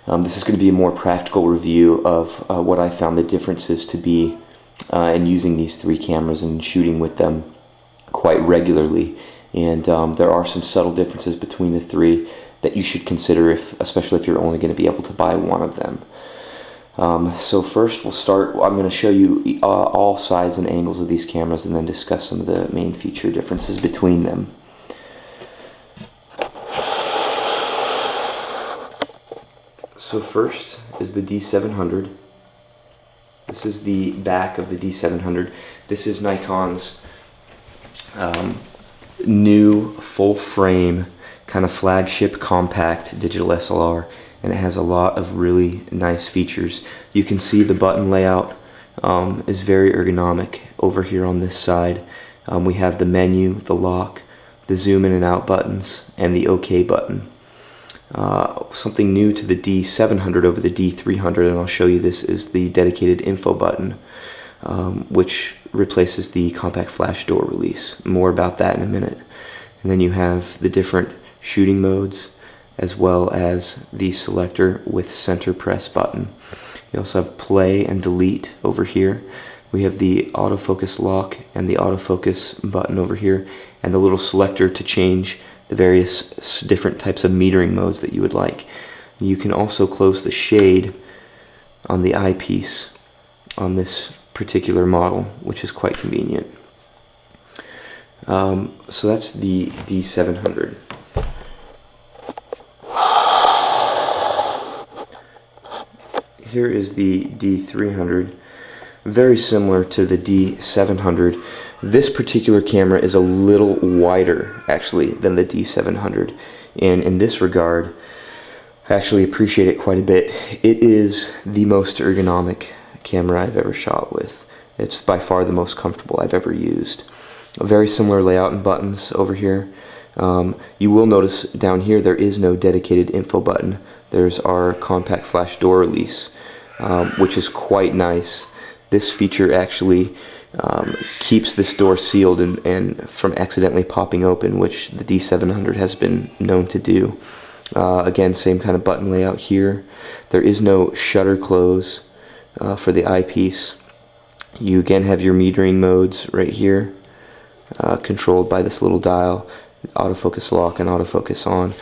This is going to be a more practical review of what I found the differences to be in using these three cameras and shooting with them quite regularly. And there are some subtle differences between the three that you should consider, especially if you're only going to be able to buy one of them. So first we'll start, I'm going to show you all sides and angles of these cameras and then discuss some of the main feature differences between them. So first is the D700. This is the back of the D700. This is Nikon's new full frame kind of flagship compact digital SLR, and it has a lot of really nice features. You can see the button layout is very ergonomic over here on this side. We have the menu, the lock, the zoom in and out buttons, and the OK button. Something new to the D700 over the D300, and I'll show you this, is the dedicated info button, which replaces the compact flash door release. More about that in a minute. And then you have the different shooting modes, as well as the selector with center press button. You also have play and delete over here. We have the autofocus lock and the autofocus button over here, and a little selector to change the various different types of metering modes that you would like. You can also close the shade on the eyepiece on this particular model, which is quite convenient. So that's the D700. Here is the D300, very similar to the D700. This particular camera is a little wider actually than the D700, and in this regard I actually appreciate it quite a bit. It is the most ergonomic camera I've ever shot with. It's by far the most comfortable I've ever used. A very similar layout and buttons over here. You will notice down here there is no dedicated info button. There's our compact flash door release, which is quite nice. This feature actually keeps this door sealed and from accidentally popping open, which the D700 has been known to do. Again, same kind of button layout here. There is no shutter close for the eyepiece. You again have your metering modes right here, controlled by this little dial, autofocus lock and autofocus on.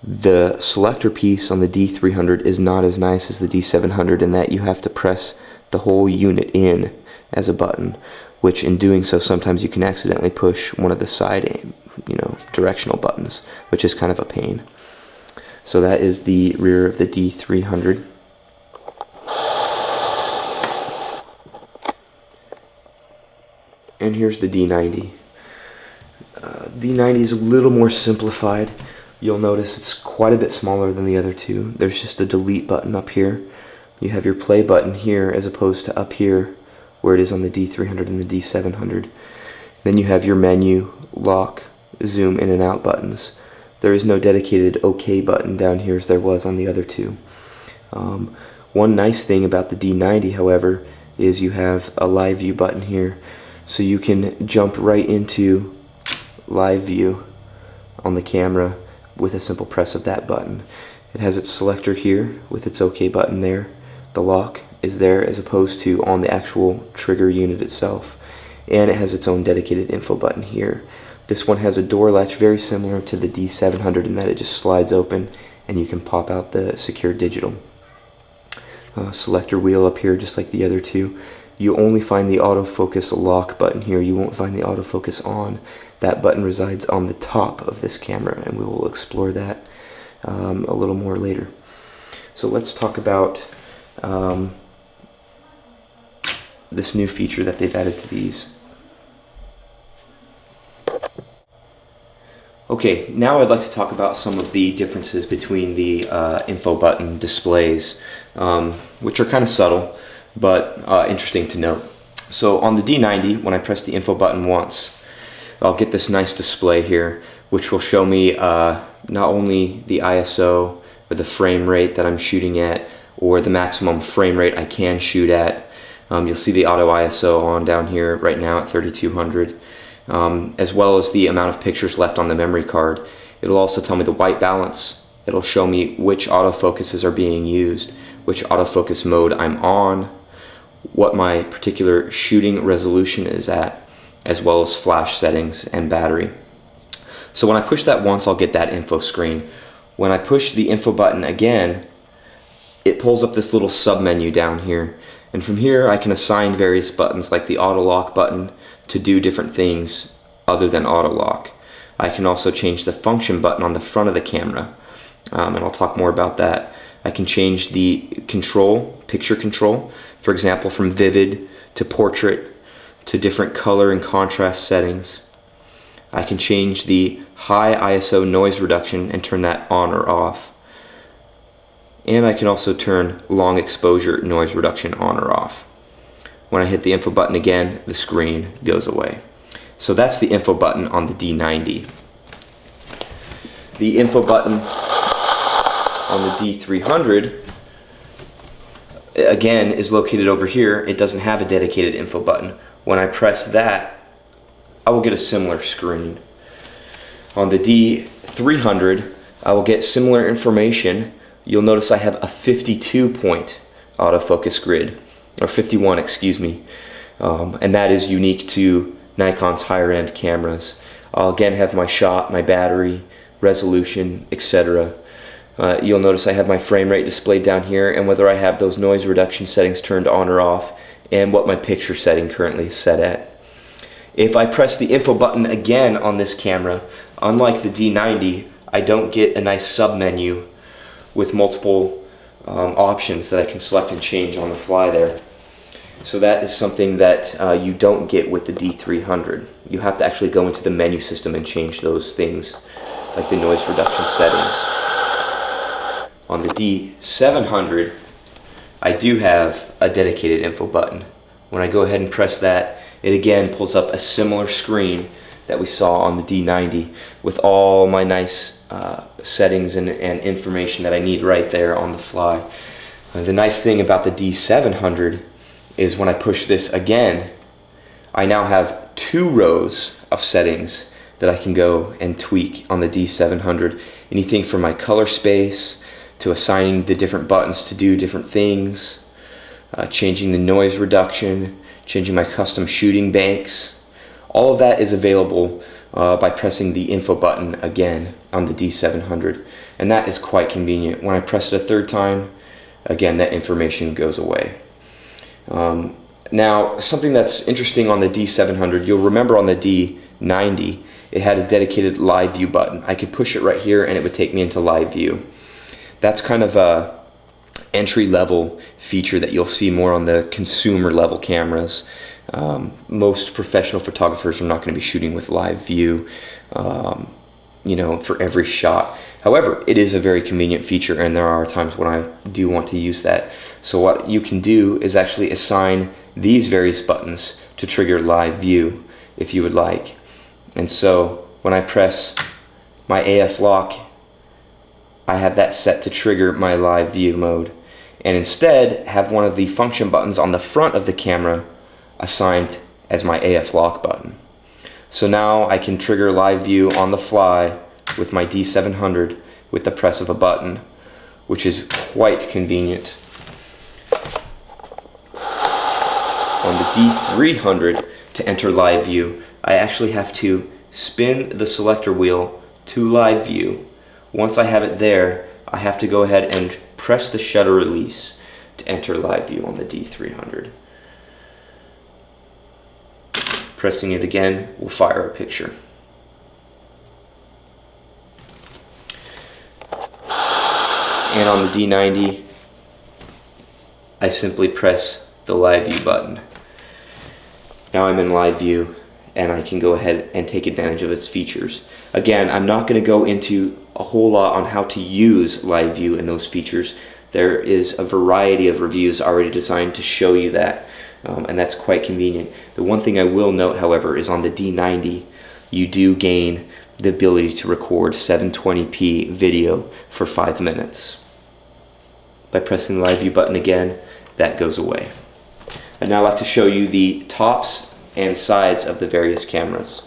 The selector piece on the D300 is not as nice as the D700 in that you have to press the whole unit in as a button, which in doing so sometimes you can accidentally push one of the side directional buttons, which is kind of a pain. So that is the rear of the D300. And here's the D90. D90 is a little more simplified. You'll notice it's quite a bit smaller than the other two. There's just a delete button up here. You have your play button here as opposed to up here where it is on the D300 and the D700. Then you have your menu, lock, zoom in and out buttons. There is no dedicated OK button down here as there was on the other two. One nice thing about the D90, however, is you have a live view button here, so you can jump right into live view on the camera with a simple press of that button. It has its selector here with its OK button there. The lock is there as opposed to on the actual trigger unit itself, and it has its own dedicated info button here. This one has a door latch very similar to the D700 in that it just slides open and you can pop out the secure digital. Selector wheel up here just like the other two. You only find the autofocus lock button here. You won't find the autofocus on. That button resides on the top of this camera, and we will explore that a little more later. So let's talk about this new feature that they've added to these. Okay, now I'd like to talk about some of the differences between the info button displays, which are kind of subtle, but interesting to note. So on the D90, when I press the info button once, I'll get this nice display here, which will show me not only the ISO or the frame rate that I'm shooting at, or the maximum frame rate I can shoot at. You'll see the auto ISO on down here right now at 3200, as well as the amount of pictures left on the memory card. It'll also tell me the white balance It'll show me which autofocuses are being used, which autofocus mode I'm on, what my particular shooting resolution is at, as well as flash settings and battery. So when I push that once, I'll get that info screen. When I push the info button again, it pulls up this little sub menu down here. And from here I can assign various buttons like the auto lock button to do different things other than auto lock. I can also change the function button on the front of the camera, and I'll talk more about that. I can change the control, picture control, for example from vivid to portrait to different color and contrast settings. I can change the high ISO noise reduction and turn that on or off. And I can also turn long exposure noise reduction on or off. When I hit the info button again, the screen goes away. So that's the info button on the D90. The info button on the D300 again is located over here. It doesn't have a dedicated info button. When I press that, I will get a similar screen. On the D300, I will get similar information. You'll notice I have a 52 point autofocus grid, or 51, excuse me, and that is unique to Nikon's higher end cameras. I'll again have my shot, my battery, resolution, etc. You'll notice I have my frame rate displayed down here, and whether I have those noise reduction settings turned on or off, and what my picture setting currently is set at. If I press the info button again on this camera, unlike the D90, I don't get a nice sub menu with multiple options that I can select and change on the fly there. So that is something that you don't get with the D300. You have to actually go into the menu system and change those things, like the noise reduction settings. On the D700, I do have a dedicated info button. When I go ahead and press that, it again pulls up a similar screen that we saw on the D90 with all my nice settings and information that I need right there on the fly. The nice thing about the D700 is when I push this again, I now have 2 rows of settings that I can go and tweak on the D700. Anything from my color space to assigning the different buttons to do different things, changing the noise reduction, changing my custom shooting banks. All of that is available by pressing the info button again on the D700, and that is quite convenient. When I press it a third time, again, that information goes away. Now, something that's interesting on the D700, you'll remember on the D90, it had a dedicated live view button. I could push it right here and it would take me into live view. That's kind of a entry-level feature that you'll see more on the consumer level cameras. Most professional photographers are not going to be shooting with live view, for every shot. However, it is a very convenient feature, and there are times when I do want to use that. So what you can do is actually assign these various buttons to trigger live view if you would like. And so when I press my AF lock, I have that set to trigger my live view mode, and instead have one of the function buttons on the front of the camera assigned as my AF lock button. So now I can trigger live view on the fly with my D700 with the press of a button, which is quite convenient. On the D300, to enter live view, I actually have to spin the selector wheel to live view. Once I have it there, I have to go ahead and press the shutter release to enter live view on the D300. Pressing it again will fire a picture. And on the D90, I simply press the live view button. Now I'm in live view and I can go ahead and take advantage of its features. Again, I'm not going to go into a whole lot on how to use live view and those features. There is a variety of reviews already designed to show you that, and that's quite convenient. The one thing I will note, however, is on the D90, you do gain the ability to record 720p video for 5 minutes. By pressing the live view button again, that goes away. I'd now like to show you the tops and sides of the various cameras.